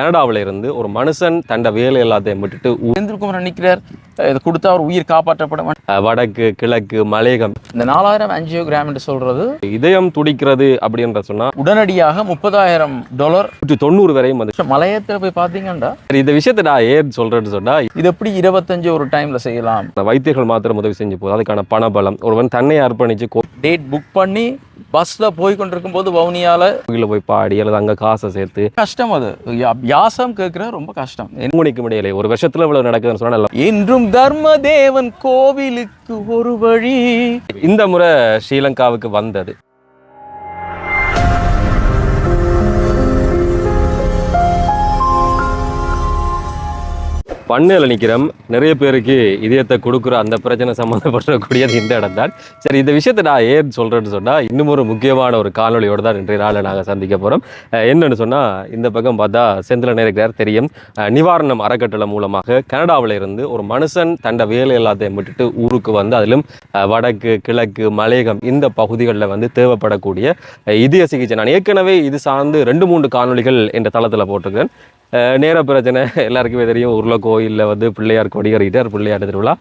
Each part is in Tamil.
கனடாவில் இருந்து ஒரு மனுஷன் தண்ட வேலை எல்லாத்தையும் விட்டுட்டு செந்தில்குமார் நிற்கிறார். இதை கொடுத்தா அவர் உயிர் காப்பாற்றப்படும். வடக்கு கிழக்கு மலையகம் இந்த 4000 ஆஞ்சியோகிராம் என்று சொல்றது இதயம் துடிக்கிறது அப்படின்ற சொன்னா உடனடியாக $30,000 190 வரையும் வந்து மலையத்தில் போய் பார்த்தீங்கன்னா இந்த விஷயத்தை நான் ஏன் சொல்றேன்னு சொன்னா இது எப்படி 25 ஒரு டைம்ல செய்யலாம். வைத்தியர்கள் மாத்திரம் உதவி செஞ்சு போதும். அதுக்கான பணபலம் ஒருவன் தன்னை அர்ப்பணிச்சு டேட் புக் பண்ணி பஸ்ல போய் கொண்டிருக்கும் போது வவுனியால கோயிலில் போய் பாடி அல்லது அங்க காசை சேர்த்து கஷ்டம். அது வியாசம் கேட்கிற ரொம்ப கஷ்டம். எண்மணிக்கும் இடையிலே ஒரு வருஷத்துல இவ்வளவு நடக்குதுன்னு சொன்னா என்றும் தர்ம தேவன் கோவிலுக்கு ஒரு வழி. இந்த முறை ஸ்ரீலங்காவுக்கு வந்தது பண்ணையில் நிற்கிறோம். நிறைய பேருக்கு இதயத்தை கொடுக்குற அந்த பிரச்சனை சம்மந்தப்படக்கூடியது இந்த இடம் தான். சரி, இந்த விஷயத்தை நான் ஏன் சொல்கிறேன்னு சொன்னால் இன்னும் ஒரு முக்கியமான ஒரு காணொலியோடு தான் இன்றைய நாளில் நாங்கள் சந்திக்க போகிறோம். என்னென்னு சொன்னால் இந்த பக்கம் பார்த்தா செந்தில் இருக்கிறார் தெரியும். நிவாரணம் அறக்கட்டளை மூலமாக கனடாவில் இருந்து ஒரு மனுஷன் தண்ட வேலை எல்லாத்தையும் விட்டுட்டு ஊருக்கு வந்து அதிலும் வடக்கு கிழக்கு மலையகம் இந்த பகுதிகளில் வந்து தேவைப்படக்கூடிய இதய சிகிச்சை நான் ஏற்கனவே இது சார்ந்து 2-3 காணொலிகள் என்ற தளத்தில் போட்டிருக்கிறேன். நேர பிரச்சனை எல்லாருக்குமே தெரியும். ஊரில் கோயிலில் வந்து பிள்ளையார் கொடிகறிட்டார், பிள்ளையார் திருவிழா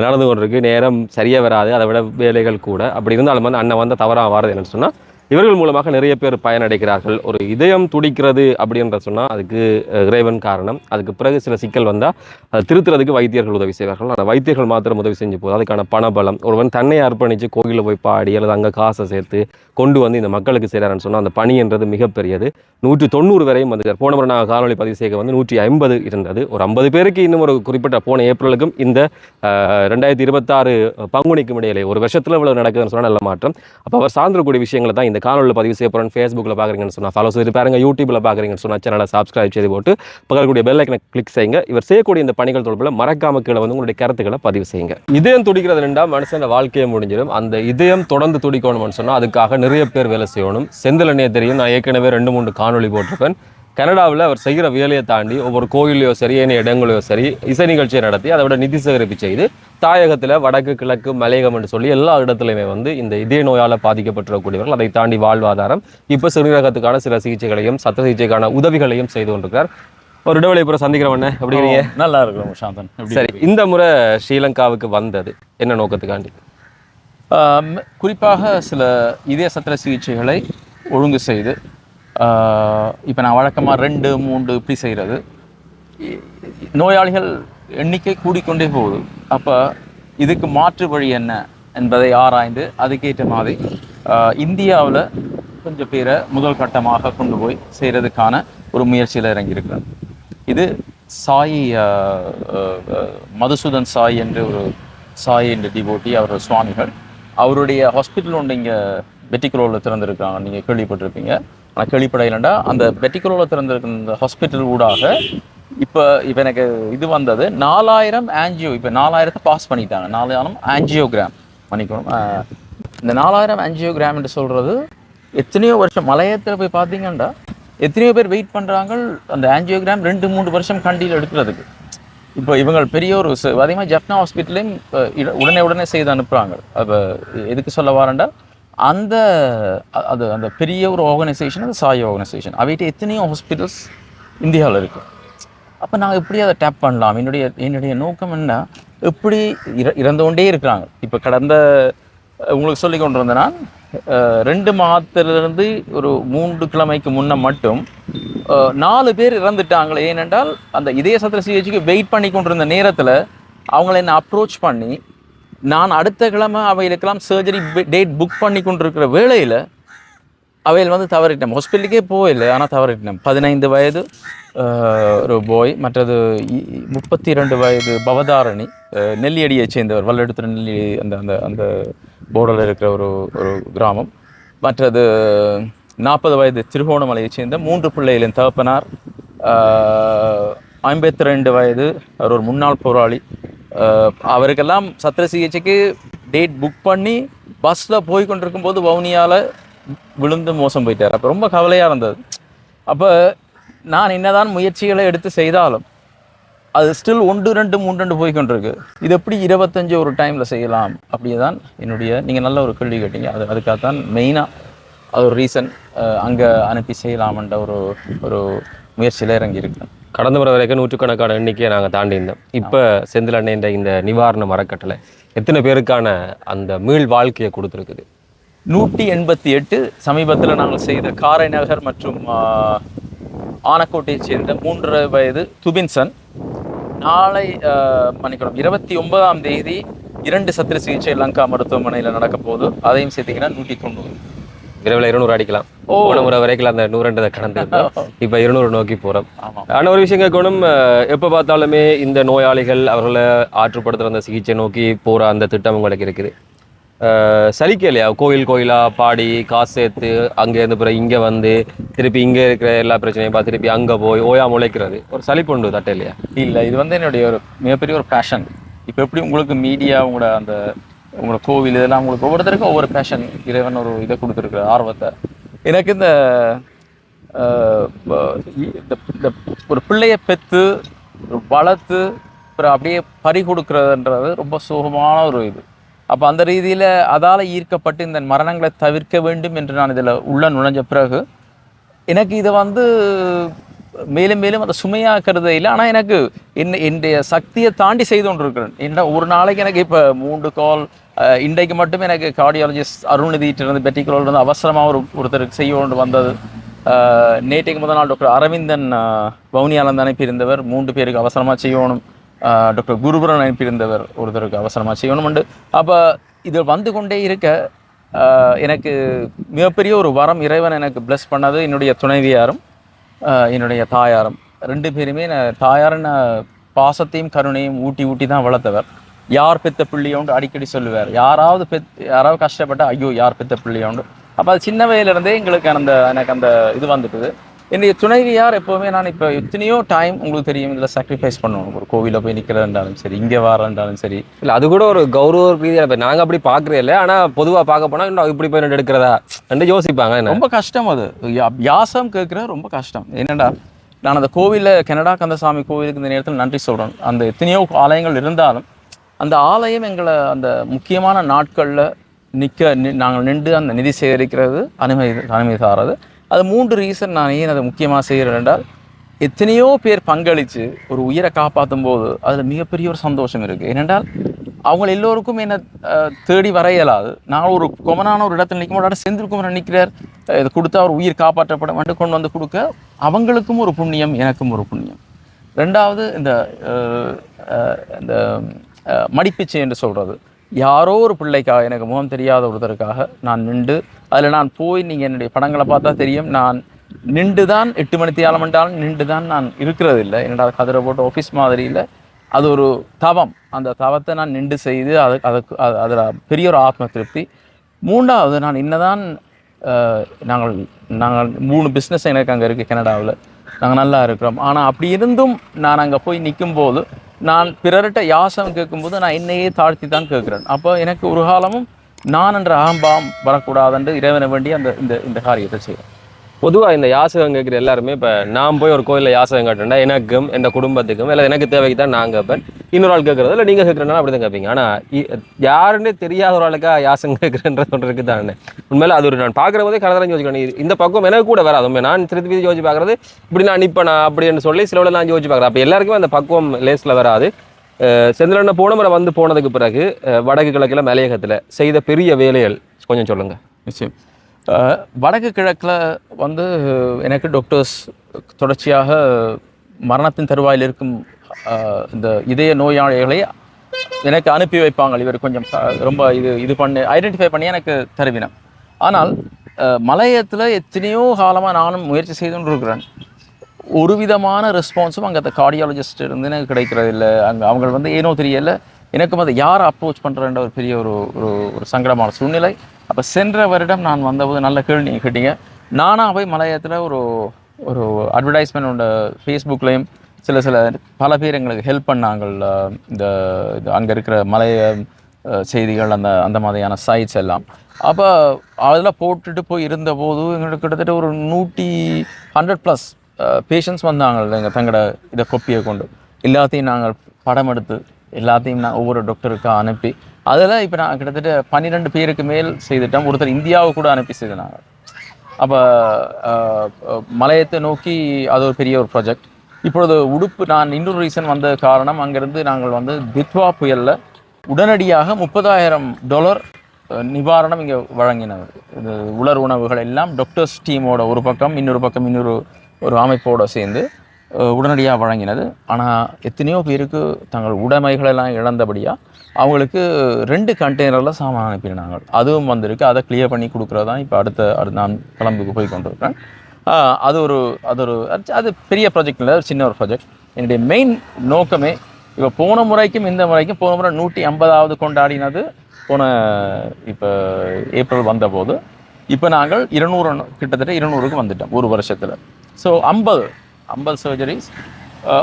நடந்து கொண்டிருக்கு. நேரம் சரியாக வராது, அதை விட வேலைகள் கூட. அப்படி இருந்தாலும் வந்து அண்ணன் வந்து தவறாக வாரது என்னன்னு சொன்னால் இவர்கள் மூலமாக நிறைய பேர் பயனடைகிறார்கள். ஒரு இதயம் துடிக்கிறது அப்படின்ற சொன்னால் அதுக்கு இறைவன் காரணம். அதுக்கு பிறகு சில சிக்கல் வந்தால் அதை திருத்துறதுக்கு வைத்தியர்கள் உதவி செய்வார்கள். அந்த வைத்தியர்கள் மாத்திரம் உதவி செஞ்சு போதும். அதுக்கான பணபலம் ஒருவன் தன்னை அர்ப்பணித்து கோயிலில் போய் பாடி அல்லது அங்கே காசை சேர்த்து கொண்டு வந்து இந்த மக்களுக்கு செய்கிறாருன்னு சொன்னால் அந்த பணி என்றது மிகப்பெரியது. 190 வரையும் வந்து போன முறை நாங்கள் காணொலி பதிவு செய்ய வந்து 150 இருந்தது. ஒரு 50 பேருக்கு இன்னும் ஒரு குறிப்பிட்ட போன ஏப்ரலுக்கும் இந்த 2026 பங்குனிக்கும் இடையிலே ஒரு வருஷத்தில் இவ்வளவு நடக்குதுன்னு சொன்னால் நல்ல மாற்றம். அப்போ அவர் சார்ந்திருக்கக்கூடிய விஷயங்களை தான் இந்த காணொலியில் பதிவு செய்ய போகிறேன். ஃபேஸ்புக்கில் பார்க்குறீங்கன்னு சொன்னால் ஃபாலோ செய்து பாருங்கள். யூடியூப்பில் பார்க்குறீங்கன்னு சொன்னால் சேனலை சப்ஸ்கிரைப் செய்து போட்டு பக்கக்கூடிய பெல் ஐக்கனை கிளிக் செய்யுங்க. இவர் செய்யக்கூடிய இந்த பணிகள் தொடர்பில் மறக்காம கீழே வந்து உங்களுடைய கருத்துக்களை பதிவு செய்யுங்க. இதயம் துடிக்கிறது ரெண்டா மனுஷன் வாழ்க்கையை முடிஞ்சிடும். அந்த இதயம் தொடர்ந்து துடிக்கணும்னு சொன்னால் அதுக்காக நிறைய பேர் வேலை செய்யணும். செந்திலனே தெரியும், நான் ஏற்கனவே 2-3 காணொலி போட்டிருப்பேன். கனடாவில் அவர் செய்கிற வேலையை தாண்டி ஒவ்வொரு கோயிலையோ சரி ஏனைய இடங்களையோ சரி இசை நிகழ்ச்சியை நடத்தி அதை விட நிதி சேகரிப்பு செய்து தாயகத்தில் வடக்கு கிழக்கு மலையகம் என்று சொல்லி எல்லா இடத்துலையுமே வந்து இந்த இதய நோயால் பாதிக்கப்பட்டிருக்கக்கூடியவர்கள் அதை தாண்டி வாழ்வாதாரம் இப்போ சிறுநீரகத்துக்கான சில சிகிச்சைகளையும் சத்த சிகிச்சைக்கான உதவிகளையும் செய்து கொண்டிருக்கிறார். ஒரு இடைவெளி புற சந்திக்கிறவண்ணே அப்படிங்கிறீங்க. நல்லா இருக்கும் சாந்தன். சரி, இந்த முறை ஸ்ரீலங்காவுக்கு வந்தது என்ன நோக்கத்துக்காண்டி? குறிப்பாக சில இதய சத்திர சிகிச்சைகளை ஒழுங்கு செய்து இப்போ நான் வழக்கமாக 2-3 இப்படி செய்கிறது. நோயாளிகள் எண்ணிக்கை கூடிக்கொண்டே போகுது. அப்போ இதுக்கு மாற்று வழி என்ன என்பதை ஆராய்ந்து அதுக்கேற்ற மாதிரி இந்தியாவில் கொஞ்சம் பேரை முதல் கட்டமாக கொண்டு போய் செய்கிறதுக்கான ஒரு முயற்சியில் இறங்கியிருக்கிறேன். இது சாய் மதுசூதன் சாய் என்று ஒரு சாய் என்ற டிவோட்டி, அவர் சுவாமிகள். அவருடைய ஹாஸ்பிட்டல் ஒன்று இங்கே பெட்டிக்குளோவில் திறந்துருக்காங்க, நீங்கள் கேள்விப்பட்டிருப்பீங்க. ஆனால் கேள்விப்படையிலண்டா அந்த பெட்டிக்குளோவில் திறந்திருக்க இந்த ஹாஸ்பிட்டல் ஊடாக இப்போ எனக்கு இது வந்தது 4000 ஆஞ்சியோ. இப்போ 4000 பாஸ் பண்ணிட்டாங்க. 4000 ஆஞ்சியோகிராம் பண்ணிக்கணும். இந்த 4000 ஆஞ்சியோகிராம் என்று சொல்கிறது எத்தனையோ வருஷம் மலையத்தில் போய் பார்த்தீங்கன்னா எத்தனையோ பேர் வெயிட் பண்ணுறாங்க அந்த ஆஞ்சியோகிராம் 2-3 வருஷம் கண்டியில் எடுக்கிறதுக்கு. இப்போ இவங்க பெரிய ஒரு அதே மாதிரி ஜப்னா ஹாஸ்பிட்டலையும் உடனே செய்து அனுப்புகிறாங்க. அப்போ எதுக்கு சொல்ல வாரண்டா அந்த பெரிய ஒரு ஆர்கனைசேஷன் அந்த சாய் ஆர்கனைசேஷன் அவைகிட்ட எத்தனையோ ஹாஸ்பிட்டல்ஸ் இந்தியாவில் இருக்குது. அப்போ நாங்கள் எப்படி அதை டேப் பண்ணலாம்? என்னுடைய நோக்கம் என்ன, எப்படி இறந்து கொண்டே இருக்கிறாங்க. இப்போ கடந்த உங்களுக்கு சொல்லி கொண்டு வந்தேன்னா 2 மாதத்திலிருந்து ஒரு 3 கிழமைக்கு முன்ன மட்டும் 4 பேர் இறந்துட்டாங்களே. ஏனென்றால் அந்த இதய சத்திர சிகிச்சைக்கு வெயிட் பண்ணி கொண்டிருந்த நேரத்தில் அவங்கள என்ன அப்ரோச் பண்ணி நான் அடுத்த கிழமை அவைகளுக்கெல்லாம் சர்ஜரி டேட் புக் பண்ணி கொண்டிருக்கிற வேளையில் அவையில் வந்து தவறிட்டேன். ஹாஸ்பிட்டலுக்கே போயில்லை, ஆனால் தவறிட்டேன். 15 வயது ஒரு பாய், மற்றது 32 வயது பவதாரணி, நெல்லியடியை சேர்ந்தவர், வல்லெடுத்துற நெல்லி அந்த அந்த அந்த போர்டரில் இருக்கிற ஒரு கிராமம். மற்றது 40 வயது திருகோணமலையை சேர்ந்த 3 பிள்ளைகளின் தகப்பனார். 52 வயது அவர் ஒரு முன்னாள் போராளி. அவருக்கெல்லாம் சத்திர சிகிச்சைக்கு டேட் புக் பண்ணி பஸ்ஸில் போய் கொண்டிருக்கும் போது வவுனியாவில் விழுந்து மோசம் போயிட்டார். அப்போ ரொம்ப கவலையாக இருந்தது. அப்போ நான் என்னதான் முயற்சிகளை எடுத்து செய்தாலும் அது ஸ்டில் 1, 2, 3 போய் கொண்டிருக்கு. இது எப்படி 25 ஒரு டைமில் செய்யலாம்? அப்படியே தான் நீங்கள் நல்ல ஒரு கேள்வி கேட்டீங்க. அதுக்காகத்தான் மெயினாக அது ஒரு ரீசன் அங்கே அனுப்பி செய்யலாம்ன்ற ஒரு முயற்சியில் இறங்கி இருக்கிறேன். கடந்த முறை வரைக்கும் நூற்றுக்கணக்கான எண்ணிக்கையை நாங்கள் தாண்டி இருந்தோம். இப்போ செந்தில் அண்ணன் இந்த நிவாரண மரக்கட்டளை எத்தனை பேருக்கான அந்த மீள் வாழ்க்கையை கொடுத்துருக்குது? 188. சமீபத்தில் நாங்கள் செய்த காரைநகர் மற்றும் ஆனக்கோட்டையைச் சேர்ந்த 3 வயது துபின்சன் நாளை மன்னிக்கணும் 29ஆம் தேதி 2 சத்திர சிகிச்சை லங்கா மருத்துவமனையில் நடக்க போகுது. அதையும் சேர்த்திங்கன்னா 190. விரைவில் 200 அடிக்கலாம். போன முறை வரைக்கும் அந்த 102 கடந்து இப்போ 200 நோக்கி போகிறோம். ஆனால் ஒரு விஷயம் கேட்கணும், எப்போ பார்த்தாலுமே இந்த நோயாளிகள் அவர்களை ஆற்றுப்படுத்துகிற அந்த சிகிச்சை நோக்கி போகிற அந்த திட்டம் உங்களுக்கு இருக்குது. சலிக்கலையா? கோயிலாக பாடி காசு சேர்த்து அங்கேருந்து பிறகு இங்கே வந்து திருப்பி இங்கே இருக்கிற எல்லா பிரச்சனையும் பார்த்து திருப்பி அங்கே போய் ஓயாமல் உழைக்கிறது ஒரு சலிப்பு உண்டு தட்டை இல்லையா? இல்லை, இது வந்து என்னுடைய ஒரு மிகப்பெரிய ஒரு பேஷன். இப்போ எப்படி உங்களுக்கு மீடியா உங்களோட கோவில் இதெல்லாம் உங்களுக்கு ஒவ்வொருத்தருக்கும் ஒவ்வொரு பேஷன், இறைவன் ஒரு இதை கொடுத்துருக்குற ஆர்வத்தை. எனக்கு இந்த ஒரு பிள்ளையை பெற்று வளர்த்து அப்புறம் அப்படியே பறி கொடுக்குறதுன்றது ரொம்ப சோகமான ஒரு இது. அப்போ அந்த ரீதியில் அதால் ஈர்க்கப்பட்டு இந்த மரணங்களை தவிர்க்க வேண்டும் என்று நான் இதில் உள்ள நுழைஞ்ச பிறகு எனக்கு இதை வந்து மேலும் மேலும் அதை சுமையாக்குறதே இல்லை. ஆனால் எனக்கு என்னுடைய சக்தியை தாண்டி செய்து கொண்டிருக்கிறேன். என்ன ஒரு நாளைக்கு எனக்கு இப்போ 3 கால், இன்றைக்கு மட்டும் எனக்கு கார்டியாலஜிஸ்ட் அருள்நிதியிட்டிருந்து பெட்டிக்குலோலேருந்து அவசரமாக ஒருத்தருக்கு செய்ய கொண்டு வந்தது. நேற்றைக்கு முதல் நாள் டாக்டர் அரவிந்தன் வவுனியாலந்து அனுப்பியிருந்தவர் 3 பேருக்கு அவசரமாக செய்யணும். டாக்டர் குருபுரன் அனுப்பியிருந்தவர் ஒருத்தருக்கு அவசரமாக செய்யணும்ண்டு. அப்போ இது வந்து கொண்டே இருக்க எனக்கு மிகப்பெரிய ஒரு வரம் இறைவன் எனக்கு பிளஸ் பண்ணது. என்னுடைய துணைவியாரும் என்னுடைய தாயாரும் 2 பேருமே தாயாரின் பாசத்தையும் கருணையும் ஊட்டி தான் வளர்த்தவர். யார் பெத்த பிள்ளையோண்டு அடிக்கடி சொல்லுவார். யாராவது கஷ்டப்பட்டால் ஐயோ யார் பெத்த பிள்ளையோண்டு. அப்போ அது சின்ன வயதிலிருந்தே எனக்கு அந்த இது வந்துட்டுது. என்னுடைய துணைவியார் எப்போவுமே நான் இப்போ எத்தனையோ டைம் உங்களுக்கு தெரியும் இதில் சாக்ரிஃபைஸ் பண்ணுவோம். ஒரு கோவிலில் போய் நிற்கிறதுன்றாலும் சரி, இங்கே வரன்றாலும் சரி. இல்லை, அது கூட ஒரு கௌரவ ரீதியாக இப்போ நாங்கள் அப்படி பார்க்குறே இல்லை. ஆனால் பொதுவாக பார்க்க போனால் இன்னும் இப்படி போய் எடுக்கிறதா என்று யோசிப்பாங்க. ரொம்ப கஷ்டம் அது. யாசம் கேட்குற ரொம்ப கஷ்டம். என்னென்னா நான் அந்த கோவிலில் கனடா கந்தசாமி கோவிலுக்கு இந்த நேரத்தில் நன்றி சொல்கிறேன். அந்த எத்தனையோ ஆலயங்கள் இருந்தாலும் அந்த ஆலயம் எங்களை அந்த முக்கியமான நாட்களில் நாங்கள் நின்று அந்த நிதி சேகரிக்கிறது அனுமதி தாரது. அது 3 ரீசன் நான் ஏன் அதை முக்கியமாக செய்கிறேன் என்றால், எத்தனையோ பேர் பங்களித்து ஒரு உயிரை காப்பாற்றும் போது அதில் மிகப்பெரிய ஒரு சந்தோஷம் இருக்குது. ஏனென்றால் அவங்க எல்லோருக்கும் என்னை தேடி வர இயலாது. நான் ஒரு கொமனான ஒரு இடத்துல நிற்கும் போது செந்தில் குமரன் நிற்கிறார், இதை கொடுத்தா ஒரு உயிர் காப்பாற்றப்பட வந்து கொண்டு வந்து கொடுக்க அவங்களுக்கும் ஒரு புண்ணியம், எனக்கும் ஒரு புண்ணியம். 2வது இந்த மடிப்பிச்சை என்று சொல்கிறது. யாரோ ஒரு பிள்ளைக்காக, எனக்கு முகம் தெரியாத ஒருத்தருக்காக நான் நின்று அதில் நான் போய், நீங்கள் என்னுடைய படங்களை பார்த்தா தெரியும், நான் நின்று தான் 8 மணி தேலமென்றாலும் நின்று தான் நான் இருக்கிறது இல்லை. என்னடா கதிரை போட்டு ஆஃபீஸ் மாதிரி இல்லை, அது ஒரு தவம். அந்த தவத்தை நான் நின்று செய்து அதில் பெரிய ஒரு ஆத்ம திருப்தி. 3வது நான் இன்னதான் நாங்கள் 3 பிஸ்னஸ் எனக்கு அங்கே இருக்குது கனடாவில், நாங்கள் நல்லா இருக்கிறோம். ஆனால் அப்படி இருந்தும் நான் அங்கே போய் நிற்கும்போது நான் பிறர்கிட்ட யாசம் கேட்கும்போது நான் என்னையே தாழ்த்தி தான் கேட்குறேன். அப்போ எனக்கு ஒரு காலமும் நான் என்ற அகம்பாவம் வரக்கூடாதுன்று இறைவனை வேண்டி இந்த காரியத்தை செய்வேன். பொதுவாக இந்த யாசகம் கேட்குற எல்லாருமே இப்போ நான் போய் ஒரு கோயிலில் யாசகம் கேட்டேன்டா எனக்கும் என் குடும்பத்துக்கும் இல்லை எனக்கு தேவைக்கு தான் நான் கேட்பேன். இன்னொரு ஆள் கேட்குறது இல்லை நீங்கள் கேட்குறேன்னா அப்படி தான் கேட்பீங்க. ஆனால் யாருன்னே தெரியாத ஒரு ஆளுக்காக யாசகம் கேட்குறேன்ற சொல்கிறதுக்கு தானே உண்மையில அது ஒரு நான் பார்க்குற போதே கலந்தரம் யோசிக்கணும். இந்த பக்கம் எனக்கு கூட வராது. உண்மை நான் திருப்பி யோசிச்சு பார்க்குறது இப்படி நான் நிற்பேனா அப்படின்னு சொல்லி சிலவில் நான் யோசிச்சு பார்க்குறேன். அப்போ எல்லாருக்குமே அந்த பக்குவம் லேஸில் வராது. செந்திலண்ண போன முறை போனதுக்கு பிறகு வடக்கு கிழக்கில் மலையகத்தில் செய்த பெரிய வேலைகள் கொஞ்சம் சொல்லுங்கள். நிச்சயம். வடக்கு கிழக்கில் வந்து எனக்கு டாக்டர்ஸ் தொடர்ச்சியாக மரணத்தின் தருவாயில் இருக்கும் இந்த இதய நோயாளிகளை எனக்கு அனுப்பி வைப்பாங்க. இவர் கொஞ்சம் ரொம்ப இது பண்ணி ஐடென்டிஃபை பண்ணி எனக்கு தருவினேன். ஆனால் மலையத்தில் எத்தனையோ காலமாக நானும் முயற்சி செய்து கொண்டு இருக்கிறேன். ஒரு விதமான ரெஸ்பான்ஸும் அங்கே அந்த கார்டியாலஜிஸ்ட் இருந்து எனக்கு கிடைக்கிறது இல்லை. அவங்க வந்து ஏனோ தெரியலை. எனக்கும் அதை யாரை அப்ரோச் பண்ணுறேன்ற ஒரு பெரிய ஒரு சங்கடமான சூழ்நிலை. அப்போ சென்ற வருடம் நான் வந்தபோது நல்ல கேள்வி நீங்கள் கேட்டீங்க. நானாக போய் மலையத்தில் ஒரு அட்வர்டைஸ்மெண்ட் உண்ட ஃபேஸ்புக்லேயும் சில பல பேர் எங்களுக்கு ஹெல்ப் பண்ணாங்க. இந்த அங்கே இருக்கிற மலைய செய்திகள் அந்த மாதிரியான சைட்ஸ் எல்லாம். அப்போ அதெல்லாம் போட்டுட்டு போய் இருந்தபோது எங்களுக்கு கிட்டத்தட்ட ஒரு 100+ பேஷண்ட்ஸ் வந்தாங்க. எங்கள் தங்களோட இதை கொப்பியை கொண்டு எல்லாத்தையும் நாங்கள் படம் எடுத்து எல்லாத்தையும் நான் ஒவ்வொரு டாக்டருக்காக அனுப்பி அதில் இப்போ நான் கிட்டத்தட்ட 12 பேருக்கு மேல் செய்துட்டோம். ஒருத்தர் இந்தியாவை கூட அனுப்பி செய்தாங்க. அப்போ மலையத்தை நோக்கி அது ஒரு பெரிய ஒரு ப்ராஜெக்ட். இப்பொழுது உடுப்பு நான் இன்னொரு ரீசன் வந்த காரணம், அங்கேருந்து நாங்கள் வந்து தித்வா புயலில் உடனடியாக $30,000 நிவாரணம் இங்கே வழங்கினது. இது உலர் உணவுகள் எல்லாம் டாக்டர்ஸ் டீமோட ஒரு பக்கம் இன்னொரு ஒரு அமைப்போடு சேர்ந்து உடனடியாக வழங்கினது. ஆனால் எத்தனையோ பேருக்கு தங்கள் உடைமைகளெல்லாம் இழந்தபடியாக அவங்களுக்கு 2 கண்டெய்னரில் சாமான் அனுப்பினாங்க. அதுவும் வந்திருக்கு. அதை கிளியர் பண்ணி கொடுக்குறது தான் இப்போ அடுத்த நான் கிளம்புக்கு போய் கொண்டிருக்கேன். அது பெரிய ப்ராஜெக்ட் இல்லை, சின்ன ஒரு ப்ராஜெக்ட். என்னுடைய மெயின் நோக்கமே இப்போ போன முறைக்கும் 150வது கொண்டாடினது இப்போ ஏப்ரல் வந்தபோது. இப்போ நாங்கள் கிட்டத்தட்ட 200க்கு வந்துட்டோம் ஒரு வருஷத்தில். ஸோ 50 சர்ஜரிஸ்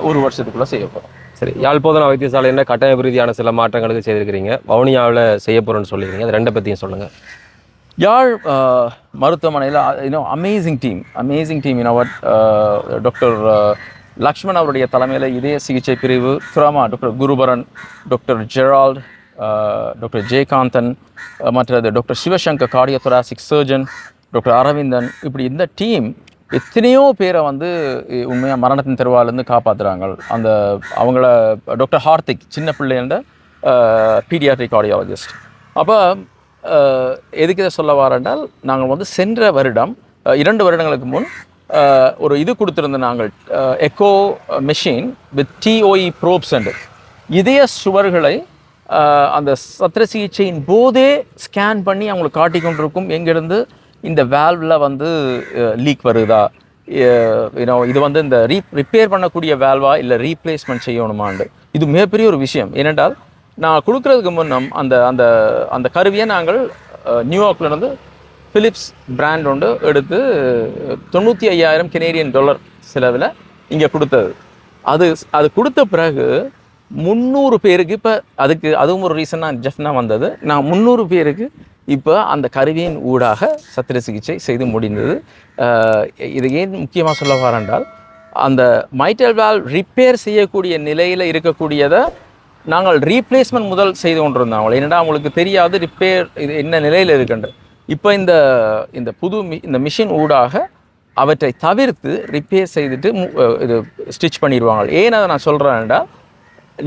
ஒரு வருஷத்துக்குள்ளே செய்ய போகிறோம். சரி, யாழ்ப்பாண வைத்தியசாலை என்ன கட்டமைப்பு ரீதியான சில மாற்றங்களுக்கு செய்திருக்கிறீங்க, வவுனியாவில் செய்ய போகிறோன்னு சொல்லியிருக்கீங்க. அது 2 பற்றியும் சொல்லுங்கள். யாழ் மருத்துவமனையில் அமேசிங் டீம் டாக்டர் லக்ஷ்மண் அவருடைய தலைமையில் இதய சிகிச்சை பிரிவு, doctor Guruparan, doctor Gerald, doctor Jayakanthan, மற்றது doctor Sivasankar cardiothoracic surgeon, doctor Aravindan, இப்படி இந்த டீம் எத்தனையோ பேரை வந்து உண்மையாக மரணத்தின் தெருவாலேருந்து காப்பாற்றுறாங்க. அவங்கள டாக்டர் ஹார்த்திக் சின்ன பிள்ளைன்ற பீடியாட்ரிக் கார்டியாலஜிஸ்ட். அப்போ எதுக்கு இதை சொல்ல வரேன்னால், நாங்கள் வந்து சென்ற வருடம் 2 வருடங்களுக்கு முன் ஒரு இது கொடுத்துருந்த நாங்கள் echo machine with TOE probes and இதய சுவர்களை அந்த சத்திர சிகிச்சையின் போதே ஸ்கேன் பண்ணி அவங்களுக்கு காட்டி கொண்டிருக்கும் எங்கேருந்து இந்த வேல்வில் வந்து லீக் வருதா, இது வந்து இந்த ரிப்பேர் பண்ணக்கூடிய வேல்வா இல்லை ரீப்ளேஸ்மெண்ட் செய்யணுமாண்டு. இது மிகப்பெரிய ஒரு விஷயம். ஏனென்றால் நான் கொடுக்குறதுக்கு முன்னம் அந்த கருவியை நாங்கள் நியூயார்க்லேருந்து ஃபிலிப்ஸ் பிராண்ட் ஒன்று எடுத்து $95,000 செலவில் இங்கே கொடுத்தது. அது கொடுத்த பிறகு 300 பேருக்கு இப்போ அதுவும் ஒரு ரீசனாக ஜெஃப்னா வந்தது. நான் 300 பேருக்கு இப்போ அந்த கருவியின் ஊடாக சத்திர சிகிச்சை செய்து முடிந்தது. இது ஏன் முக்கியமாக சொல்ல வரேன்றால், அந்த மைட்டல் வால்வ் ரிப்பேர் செய்யக்கூடிய நிலையில் இருக்கக்கூடியதை நாங்கள் ரீப்ளேஸ்மெண்ட் முதல் செய்து கொண்டிருந்தோம். ஏன்னா அவங்களுக்கு தெரியாது ரிப்பேர் இது என்ன நிலையில் இருக்குன்ற. இப்போ இந்த இந்த மிஷின் ஊடாக அவற்றை தவிர்த்து ரிப்பேர் செய்துட்டு இது ஸ்டிச் பண்ணிடுவாங்க. ஏன் அதை நான் சொல்கிறேன்டா,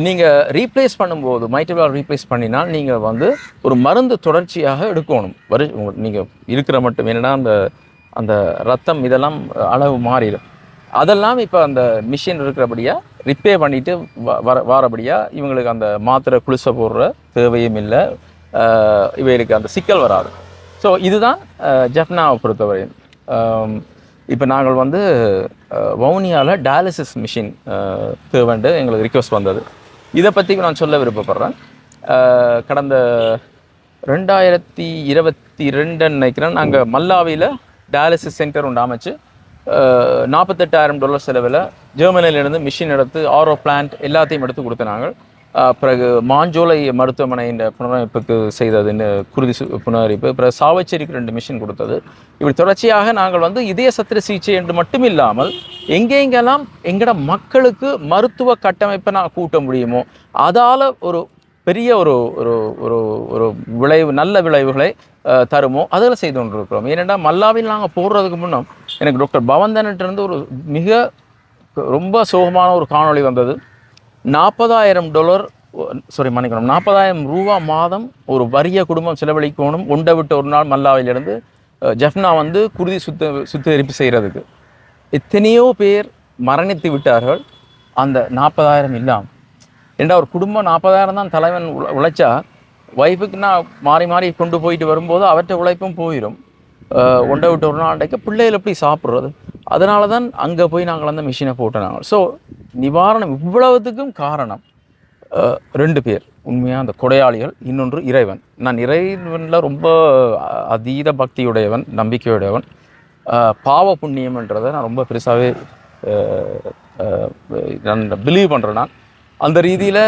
நீங்கள் ரீப்ளேஸ் பண்ணும்போது மைட்டல் வால்வ் ரீப்ளேஸ் பண்ணினால் நீங்கள் வந்து ஒரு மருந்து தொடர்ச்சியாக எடுக்கணும். நீங்கள் இருக்கிற மட்டும் என்னென்னா அந்த ரத்தம் இதெல்லாம் அளவு மாறிடும். அதெல்லாம் இப்போ அந்த மிஷின் இருக்கிறபடியாக ரிப்பேர் பண்ணிவிட்டு வாரபடியாக இவங்களுக்கு அந்த மாத்திரை குளிசை போடுற தேவையும் இல்லை, இவைகளுக்கு அந்த சிக்கல் வராது. ஸோ இதுதான் ஜெஃப்னாவை பொறுத்தவரையும். இப்போ நாங்கள் வந்து வவுனியாவில் டயாலிசிஸ் மிஷின் தேவைண்டு எங்களுக்கு ரிக்வெஸ்ட் வந்தது. இதை பற்றி நான் சொல்ல விருப்பப்படுறேன். கடந்த 2022 நினைக்கிறேன், நாங்கள் மல்லாவியில் டயாலிசிஸ் சென்டர் ஒன்று அமைச்சு $48,000 செலவில் ஜெர்மனியிலேருந்து மிஷின் எடுத்து ஆரோ பிளான்ட் எல்லாத்தையும் எடுத்து கொடுத்தனாங்க. பிறகு மாஞ்சோலை மருத்துவமனையின் புனரமைப்புக்கு செய்ததுன்னு குருதி புனரமைப்பு, பிறகு சாவச்சேரிக்கு 2 மிஷின் கொடுத்தது. இப்படி தொடர்ச்சியாக நாங்கள் வந்து இதய சத்திர சிகிச்சை என்று மட்டும் இல்லாமல் எங்கெங்கெல்லாம் எங்கட மக்களுக்கு மருத்துவ கட்டமைப்பை நான் கூட்ட முடியுமோ அதால் ஒரு பெரிய ஒரு நல்ல விளைவுகளை தருமோ அதில் செய்து கொண்டிருக்கிறோம். ஏனென்றா மல்லாவில் நாங்கள் போடுறதுக்கு முன்னே எனக்கு டாக்டர் பவந்தன்கிட்டருந்து ரொம்ப சோகமான ஒரு காணொளி வந்தது. $40,000 மாதம் ஒரு வறிய குடும்பம் செலவழிக்கணும். ஒன்றை விட்டு ஒரு நாள் மல்லாவிலிருந்து ஜெஃப்னா வந்து குருதி சுத்திகரிப்பு செய்கிறதுக்கு எத்தனையோ பேர் மரணித்து விட்டார்கள். அந்த 40,000 இல்லாமல் ஏண்டா ஒரு குடும்பம் 40,000 தான் தலைவன் உழைச்சா, ஒய்ஃபுக்கு நான் மாறி கொண்டு போயிட்டு வரும்போது அவற்றை உழைப்பும் போயிடும். ஒன்றை விட்டு ஒரு நாளைக்கு பிள்ளைகள் எப்படி சாப்பிட்றது? அதனால தான் அங்கே போய் நாங்கள் அந்த மிஷினை போட்டோம். ஸோ நிவாரணம் இவ்வளவுத்துக்கும் காரணம் 2 பேர் உண்மையாக அந்த கொடையாளிகள். இன்னொன்று இறைவன். நான் இறைவனில் ரொம்ப அதீத பக்தியுடையவன், நம்பிக்கையுடையவன். பாவ புண்ணியம்ன்றதை நான் ரொம்ப பெருசாகவே நான் பிலீவ் பண்ணுறேன். நான் அந்த ரீதியில்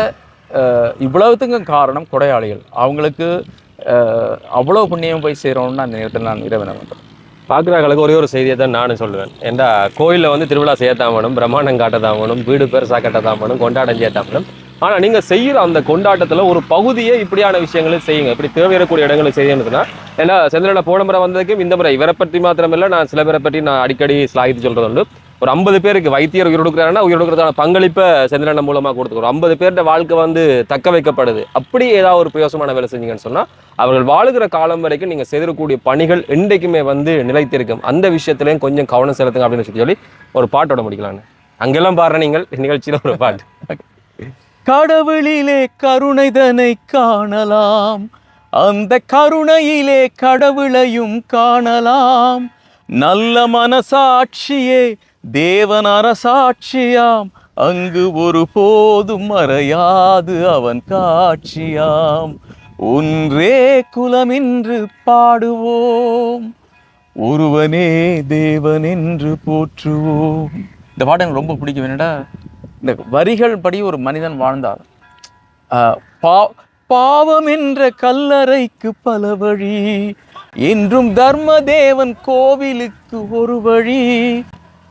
இவ்வளவுத்துக்கும் காரணம் கொடையாளிகள். அவங்களுக்கு அவ்வளோ புண்ணியம் போய் சேரணும்னு அந்த நேரத்தில் நான் இறைவனை பண்ணுறேன். பார்க்குறாங்களுக்கு ஒரே ஒரு செய்தியை தான் நானும் சொல்லுவேன். ஏன்டா கோயிலில் வந்து திருவிழா செய்யத்தான் வேணும், பிரம்மாண்டம் காட்டத்தான் வேணும், வீடு பெருசாக கட்டத்தான் வேணும், கொண்டாடம் செய்யத்தான் வேணும். ஆனா நீங்க செய்யற அந்த கொண்டாட்டத்துல ஒரு பகுதியே இப்படியான விஷயங்களும் செய்யுங்க, இப்படி தேவையக்கூடிய இடங்களை செய்யணும்னு சொன்னா. ஏன்னா செந்திலண்ணா போன முறை வந்ததுக்கும் இந்த முறை இவரை பற்றி மாத்திரமில்ல, நான் சில பேரை பற்றி நான் அடிக்கடி ஸ்லாகித்து சொல்றது உண்டு. ஒரு 50 பேருக்கு வைத்தியர் உயிர் கொடுக்குறாருன்னா உயிர் கொடுக்கறதான பங்களிப்பை செந்திலண்ணன் மூலமா கொடுத்துருக்கோம். ஒரு 50 பேர்கிட்ட வாழ்க்கை வந்து தக்க வைக்கப்படுது. அப்படி ஏதாவது ஒரு பிரயோசமான வேலை செஞ்சீங்கன்னு சொன்னா அவர்கள் வாழுகிற காலம் வரைக்கும் நீங்க செய்திருக்கக்கூடிய பணிகள் என்றைக்குமே வந்து நிலைத்திருக்கும். அந்த விஷயத்திலையும் கொஞ்சம் கவனம் செலுத்துங்க அப்படின்னு சொல்லி ஒரு பாட்டோட முடிக்கலான்னு. அங்கெல்லாம் பாடுற நீங்கள் நிகழ்ச்சியில ஒரு பாட்டு. கடவுளிலே கருணைதனை காணலாம், அந்த கருணையிலே கடவுளையும் காணலாம். நல்ல மனசாட்சியே தேவன் அரசாட்சியாம், அங்கு ஒரு போதும் மறையாது அவன் காட்சியாம். ஒன்றே குலமென்று பாடுவோம், ஒருவனே தேவன் என்று போற்றுவோம். இந்த பாடம் எனக்கு ரொம்ப பிடிக்கும். என்னடா இந்த வரிகள் படி ஒரு மனிதன் வாழ்ந்தார். பாவம் என்ற கல்லறைக்கு பல வழி, என்றும் தர்மதேவன் கோவிலுக்கு ஒரு வழி.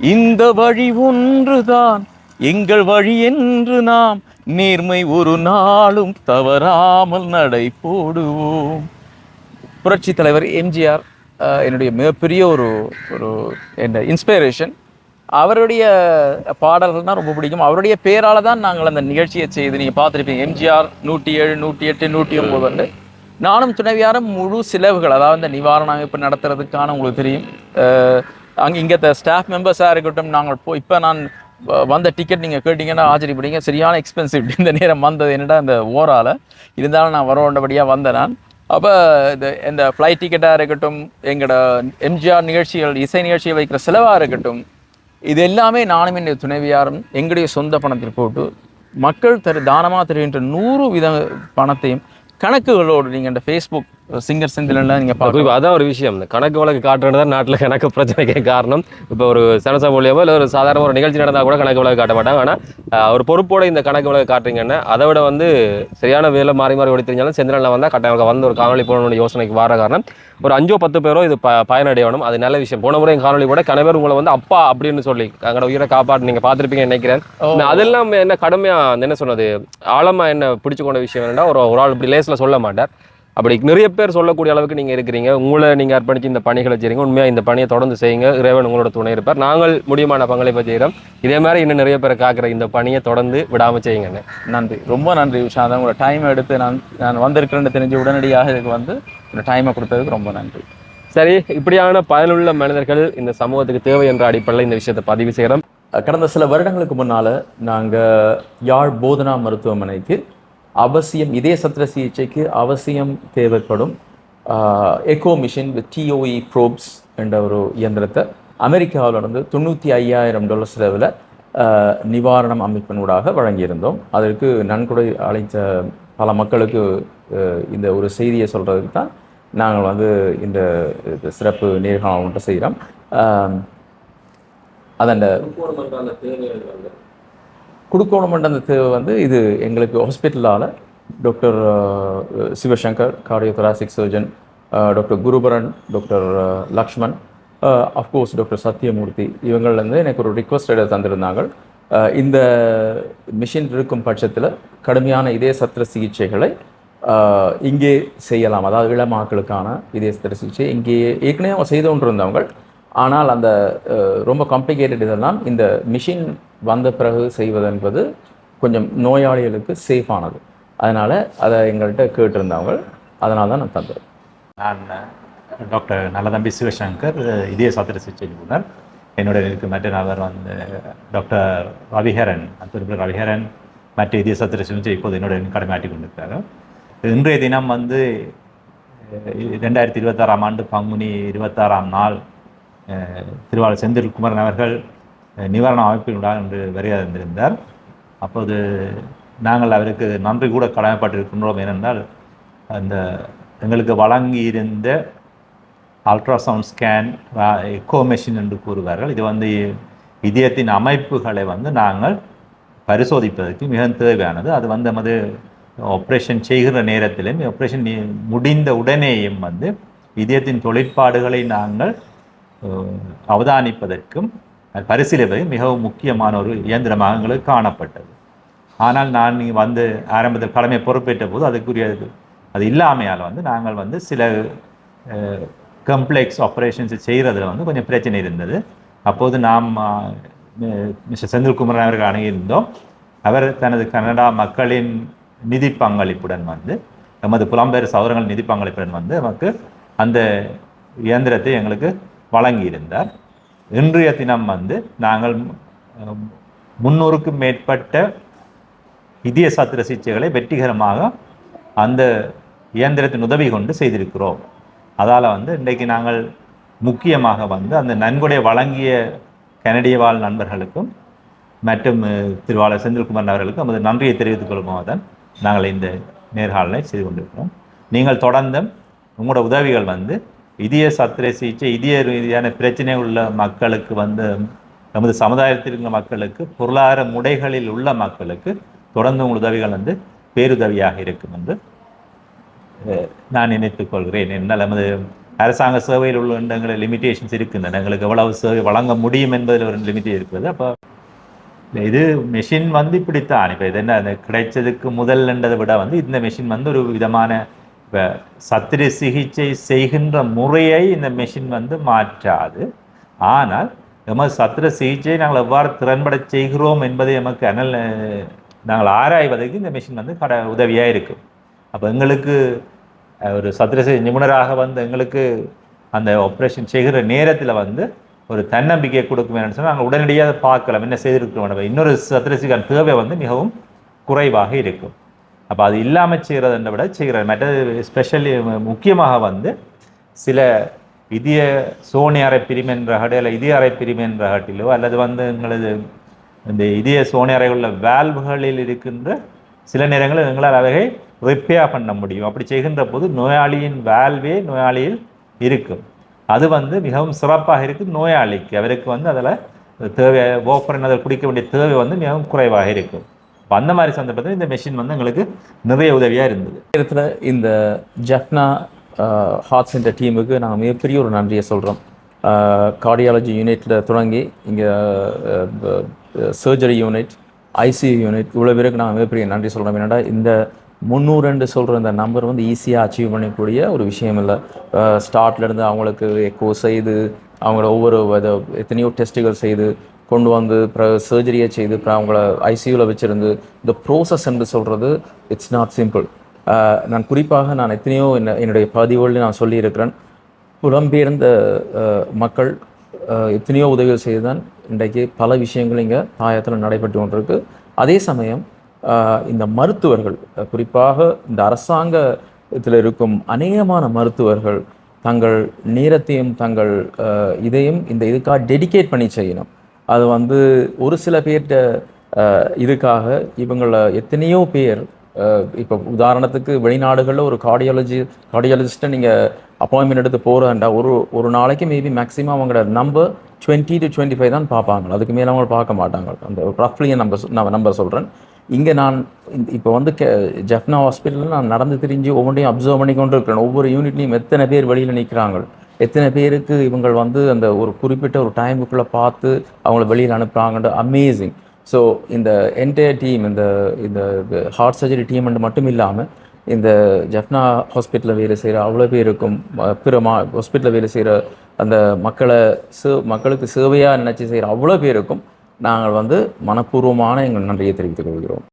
இந்த வழி ஒன்றுதான் எங்கள் வழி என்று நாம் நேர்மை ஒரு நாளும் தவறாமல் நடை போடுவோம். புரட்சி தலைவர் எம்ஜிஆர் என்னுடைய மிகப்பெரிய ஒரு என்ன இன்ஸ்பிரேஷன். அவருடைய பாடல்கள்னால் ரொம்ப பிடிக்கும். அவருடைய பேரால் தான் நாங்கள் அந்த நிகழ்ச்சியை செய்து நீங்கள் பார்த்துருப்பீங்க. எம்ஜிஆர் 107, 108, 109 நானும் துணைவியாரும் முழு செலவுகள், அதாவது இந்த நிவாரண அமைப்பு நடத்துறதுக்கான உங்களுக்கு தெரியும். இங்கே ஸ்டாஃப் மெம்பர்ஸாக இருக்கட்டும், நாங்கள் இப்போ நான் வந்த டிக்கெட் நீங்கள் கேட்டிங்கன்னா ஆச்சரியப்படுங்க, சரியான எக்ஸ்பென்சிவ் இந்த நேரம் வந்தது. என்னடா இந்த ஓரால் இருந்தாலும் நான் வரவேண்டபடியாக வந்தேன் நான். அப்போ இந்த ஃப்ளைட் டிக்கெட்டாக இருக்கட்டும், எங்களோட எம்ஜிஆர் நிகழ்ச்சிகள் இசை நிகழ்ச்சிகள் வைக்கிற செலவாக இருக்கட்டும், இது எல்லாமே நானும் என்னுடைய துணைவியாரும் எங்களுடைய சொந்த பணத்தில் போட்டு மக்கள் தானமாக தருகின்ற 100 வித பணத்தையும் கணக்குகளோடு நீங்கள் இந்த ஃபேஸ்புக் சிங்கர் செந்திலன்லாம் நீங்கள் பார்க்க. அதான் ஒரு விஷயம், இந்த கணக்கு வழக்கு காட்டுறது தான் நாட்டில் கணக்கு பிரச்சனைக்கே காரணம். இப்போ ஒரு சனசா மூலியமோ இல்லை ஒரு சாதாரண ஒரு நிகழ்ச்சி நடந்தால் கூட கணக்கு வழக்கு காட்ட மாட்டாங்க. ஆனால் ஒரு பொறுப்போட இந்த கணக்கு வழக்கு காட்டுறீங்கன்னா அதை விட வந்து சரியான வேலை மாறி மாறி ஓடி தெரிஞ்சாலும் செந்திலனில் வந்தால் கட்டாயம் வந்து ஒரு காணொலி போடணும்னு யோசனைக்கு வர காரணம் ஒரு 5-10 பேரோ இது பயனடையணும். அது நல்ல விஷயம். போன முறை காணொலி கூட கணவர் உங்களை வந்து அப்பா அப்படின்னு சொல்லி அங்கே உயிரை காப்பாற்று நீங்கள் பார்த்துருப்பீங்கன்னு நினைக்கிறேன். அதெல்லாம் என்ன கடுமையாக என்ன சொன்னது ஆழமாக என்ன பிடிச்சு கொண்ட விஷயம் என்னன்னா, ஒரு ஆள் இப்படி லேஸில் சொல்ல மாட்டார். அப்படி நிறைய பேர் சொல்லக்கூடிய அளவுக்கு நீங்கள் இருக்கிறீங்க. உங்களை நீங்கள் அர்ப்பணித்து இந்த பணிகளை செய்கிறீங்க. உண்மையாக இந்த பணியை தொடர்ந்து செய்யுங்க. இறைவன் உங்களோட துணை இருப்பார். நாங்கள் முடியுமான பங்களிப்பை செய்கிறோம். இதே மாதிரி இன்னும் நிறைய பேரை காக்கிற இந்த பணியை தொடர்ந்து விடாமல் செய்யுங்க. நன்றி, ரொம்ப நன்றி விஷாந்த். உங்களோட டைமை எடுத்து நான் வந்திருக்கிறேன்னு தெரிஞ்சு உடனடியாக இதுக்கு வந்து இந்த டைமை கொடுத்ததுக்கு ரொம்ப நன்றி. சரி, இப்படியான பயனுள்ள மனிதர்கள் இந்த சமூகத்துக்கு தேவை என்ற அடிப்படையில் இந்த விஷயத்தை பதிவு செய்கிறோம். கடந்த சில வருடங்களுக்கு முன்னால் நாங்கள் யாழ் போதனா மருத்துவமனைக்கு அவசியம் இதய சத்திர சிகிச்சைக்கு அவசியம் தேவைப்படும் எக்கோ மிஷின் வித் TOE ப்ரோப்ஸ் என்ற ஒரு இயந்திரத்தை அமெரிக்காவில் இருந்து $95,000 செலவில் நிவாரணம் அமைப்பினூடாக வழங்கியிருந்தோம். அதற்கு நன்கொடை அளித்த பல மக்களுக்கு இந்த ஒரு செய்தியை சொல்கிறதுக்கு தான் நாங்கள் வந்து இந்த சிறப்பு நேர்காணல் ஒன்று செய்கிறோம். அதன் கொடுக்கணுமென்ற அந்த தேவை வந்து இது எங்களுக்கு ஹாஸ்பிட்டலால் doctor Sivasankar cardiothoracic surgeon, doctor Guruparan, doctor Lakshman, of course doctor Sathyamoorthy இவங்கள்லேருந்து எனக்கு ஒரு ரிக்வஸ்ட் எடுத்து தந்திருந்தாங்க. இந்த மிஷின் இருக்கும் பட்சத்தில் கடுமையான இதய சத்திர சிகிச்சைகளை இங்கே செய்யலாம். அதாவது இளமாக்களுக்கான இதய சத்திர சிகிச்சை இங்கேயே ஏற்கனவே அவங்க செய்து கொண்டு இருந்தவங்க. ஆனால் அந்த ரொம்ப காம்ப்ளிகேட்டட் இதெல்லாம் இந்த மிஷின் வந்த பிறகு செய்வது என்பது கொஞ்சம் நோயாளிகளுக்கு சேஃபானது. அதனால் அதை எங்கள்கிட்ட கேட்டிருந்தவங்க, அதனால தான் நான் தந்தேன். நான் டாக்டர் நல்லதம்பி சிவசங்கர், இதய சத்திர சிகிச்சை நிபுணர். என்னுடைய இருக்கு மற்ற நபர் வந்து டாக்டர் ரவிஹரன், திருப்பூர் ரவிஹரன் மற்ற இதய சத்திர சிகிச்சை இப்போது என்னுடைய கடமையாற்றி கொண்டிருக்கிறார். இன்றைய தினம் வந்து 2026ஆம் ஆண்டு பங்குனி 26ஆம் நாள் திருவாளர் செந்தில் குமரன் அவர்கள் நிவாரண அமைப்பினுடன் என்று வருகை தந்திருந்தார். அப்போது நாங்கள் அவருக்கு நன்றி கூட கடமைப்பட்டிருக்கின்றோம். ஏனென்றால் அந்த எங்களுக்கு வழங்கியிருந்த அல்ட்ராசவுண்ட் ஸ்கேன் எக்கோ மெஷின் என்று கூறுவார்கள். இது வந்து இதயத்தின் அமைப்புகளை வந்து நாங்கள் பரிசோதிப்பதற்கு மிக தேவையானது. அது வந்து நமது ஆப்ரேஷன் செய்கிற நேரத்திலும் ஆப்ரேஷன் முடிந்த உடனேயும் வந்து இதயத்தின் தொழிற்பாடுகளை நாங்கள் அவதானிப்பதற்கும் பரிசீலிப்பது மிகவும் முக்கியமான ஒரு இயந்திரமாக எங்களுக்கு காணப்பட்டது. ஆனால் நான் வந்து ஆரம்பத்தில் கடமை பொறுப்பேற்ற போது அதுக்குரிய அது இல்லாமையால் வந்து நாங்கள் வந்து சில கம்ப்ளெக்ஸ் ஆப்ரேஷன்ஸ் செய்கிறதுல வந்து கொஞ்சம் பிரச்சனை இருந்தது. அப்போது நாம் மிஸ்டர் செந்தில்குமரன் அவர்கள் அணுகியிருந்தோம். அவர் தனது கனடா மக்களின் நிதி பங்களிப்புடன் வந்து நமது புலம்பெயர் சகோதரங்கள் நிதி பங்களிப்புடன் வந்து நமக்கு அந்த இயந்திரத்தை எங்களுக்கு வழங்கியிருந்தார். இன்றைய தினம் வந்து நாங்கள் 300க்கும் மேற்பட்ட இதய சத்திர சிகிச்சைகளை வெற்றிகரமாக அந்த இயந்திரத்தின் உதவி கொண்டு செய்திருக்கிறோம். அதால் வந்து இன்றைக்கு நாங்கள் முக்கியமாக வந்து அந்த நன்கொடை வழங்கிய கனடிய வாழ் நண்பர்களுக்கும் மற்றும் திருவாளர் செந்தில்குமரன் அவர்களுக்கும் நமது நன்றியை தெரிவித்துக் கொள்ளுமாக தான் நாங்கள் இந்த நேர்காணலை செய்து கொண்டிருக்கிறோம். நீங்கள் தொடர்ந்து உங்களோட உதவிகள் வந்து இதய சத்திர சிகிச்சை இதய ரீதியான பிரச்சனை உள்ள மக்களுக்கு வந்து நமது சமுதாயத்தில் இருக்கிற மக்களுக்கு பொருளாதார முறைகளில் உள்ள மக்களுக்கு தொடர்ந்து உங்கள் உதவிகள் வந்து பேருதவியாக இருக்கும் என்று நான் நினைத்துக் கொள்கிறேன். என்னால் நமது அரசாங்க சேவையில் உள்ள எங்களை லிமிட்டேஷன்ஸ் இருக்கின்றன. எங்களுக்கு எவ்வளவு சேவை வழங்க முடியும் என்பதில் ஒரு லிமிட் இருக்கிறது. அப்போ இது மெஷின் வந்து இப்படித்தான். இப்போ இது என்ன அந்த கிடைச்சதுக்கு முதல்ன்றதை விட வந்து இந்த மெஷின் வந்து ஒரு விதமான இப்போ சத்திர சிகிச்சை செய்கின்ற முறையை இந்த மெஷின் வந்து மாற்றாது. ஆனால் எமது சத்திர சிகிச்சையை நாங்கள் எவ்வாறு திறன்பட செய்கிறோம் என்பதை எமக்கு நாங்கள் ஆராய்வதற்கு இந்த மெஷின் வந்து உதவியாக இருக்கும். அப்போ எங்களுக்கு ஒரு சத்திர சிகிச்சை நிபுணராக வந்து எங்களுக்கு அந்த ஆப்ரேஷன் செய்கிற நேரத்தில் வந்து ஒரு தன்னம்பிக்கை கொடுக்கும் என்னன்னு சொன்னால் நாங்கள் உடனடியாக பார்க்கலாம் என்ன செய்திருக்கிறோம். இன்னொரு சத்திர சிகிச்சை தேவை வந்து மிகவும் குறைவாக இருக்கும். அப்போ அது இல்லாமல் செய்கிறதை விட செய்கிற மற்றது ஸ்பெஷலி முக்கியமாக வந்து சில இதய சோனி அறை பிரிவு என்ற இல்லை இதய அறை பிரிவு என்ற ஹட்டிலோ அல்லது வந்து எங்களது இந்த இதய சோனி அறை உள்ள வேல்வுகளில் இருக்கின்ற சில நேரங்களில் எங்களால் அவைகளை ரிப்பேர் பண்ண முடியும். அப்படி செய்கின்ற போது நோயாளியின் வேல்வே நோயாளியில் இருக்கும். அது வந்து மிகவும் சிறப்பாக இருக்குது நோயாளிக்கு. அவருக்கு வந்து அதில் தேவை ஓப்பரின் அதில் குடிக்க வேண்டிய தேவை வந்து மிகவும் குறைவாக இருக்கும். அந்த மாதிரி சந்தர்ப்பத்தில் இந்த மெஷின் வந்து எங்களுக்கு நிறைய உதவியாக இருந்தது. நேரத்தில் இந்த ஜெஃப்னா ஹார்ட் சென்டர் டீமுக்கு நாங்கள் மிகப்பெரிய ஒரு நன்றியை சொல்கிறோம். கார்டியாலஜி யூனிட்டில் தொடங்கி இங்கே சர்ஜரி யூனிட், ஐசியூ யூனிட் இவ்வளோ பேருக்கு நாங்கள் மிகப்பெரிய நன்றி சொல்கிறோம். என்னடா இந்த 302 சொல்கிற இந்த நம்பர் வந்து ஈஸியாக அச்சீவ் பண்ணக்கூடிய ஒரு விஷயம் இல்லை. ஸ்டார்ட்லேருந்து அவங்களுக்கு எக்கோ செய்து அவங்கள ஒவ்வொரு எத்தனையோ டெஸ்ட்டுகள் செய்து கொண்டு வந்து சர்ஜரியை செய்து அவங்கள ஐசியூவில் வச்சுருந்து இந்த ப்ரோசஸ் என்று சொல்கிறது இட்ஸ் நாட் சிம்பிள். நான் குறிப்பாக நான் எத்தனையோ என்னுடைய பதிவுகளில் நான் சொல்லியிருக்கிறேன். புலம்பெயர்ந்த மக்கள் எத்தனையோ உதவிகள் செய்து தான் இன்றைக்கு பல விஷயங்கள் இங்கே தாயத்தில் நடைபெற்று கொண்டிருக்கு. அதே சமயம் இந்த மருத்துவர்கள் குறிப்பாக இந்த அரசாங்கத்தில் இருக்கும் அநேகமான மருத்துவர்கள் தங்கள் நேரத்தையும் தங்கள் இதையும் இந்த இதுக்காக டெடிகேட் பண்ணி செய்யணும். அது வந்து ஒரு சில பேர்கிட்ட இதுக்காக இவங்களை எத்தனையோ பேர் இப்போ உதாரணத்துக்கு வெளிநாடுகளில் ஒரு கார்டியாலஜிஸ்ட்டை நீங்கள் அப்பாயின்மெண்ட் எடுத்து போகிறேன்டா ஒரு நாளைக்கு மேபி மேக்ஸிமம் அவங்களோட நம்பர் 20 to 25 தான் பார்ப்பாங்க. அதுக்கு மேலே அவங்க பார்க்க மாட்டாங்க. அந்த ரஃப்லியை நம்பர் சொல்கிறேன். இங்கே நான் இப்போ வந்து ஜெஃப்னா ஹாஸ்பிட்டலில் நான் நடந்து திரிஞ்சு ஒவ்வொன்றையும் அப்சர்வ் பண்ணி கொண்டு இருக்கிறேன். ஒவ்வொரு யூனிட்லையும் எத்தனை பேர் வெளியில் நிற்கிறாங்க, எத்தனை பேருக்கு இவங்க வந்து அந்த ஒரு குறிப்பிட்ட ஒரு டைமுக்குள்ளே பார்த்து அவங்கள வெளியில் அனுப்புகிறாங்கன்ற அமேசிங். ஸோ இந்த என்டையர் டீம் இந்த ஹார்ட் சர்ஜரி டீம் மட்டும் இல்லாமல் இந்த ஜெஃப்னா ஹாஸ்பிட்டலில் வேலை செய்கிற அவ்வளோ பேருக்கும் பிற ஹாஸ்பிட்டலில் வேலை செய்கிற அந்த மக்களுக்கு சேவையாக நினச்சி செய்கிற அவ்வளோ பேருக்கும் நாங்கள் வந்து மனப்பூர்வமான எங்கள் நன்றியை தெரிவித்துக் கொள்கிறோம்.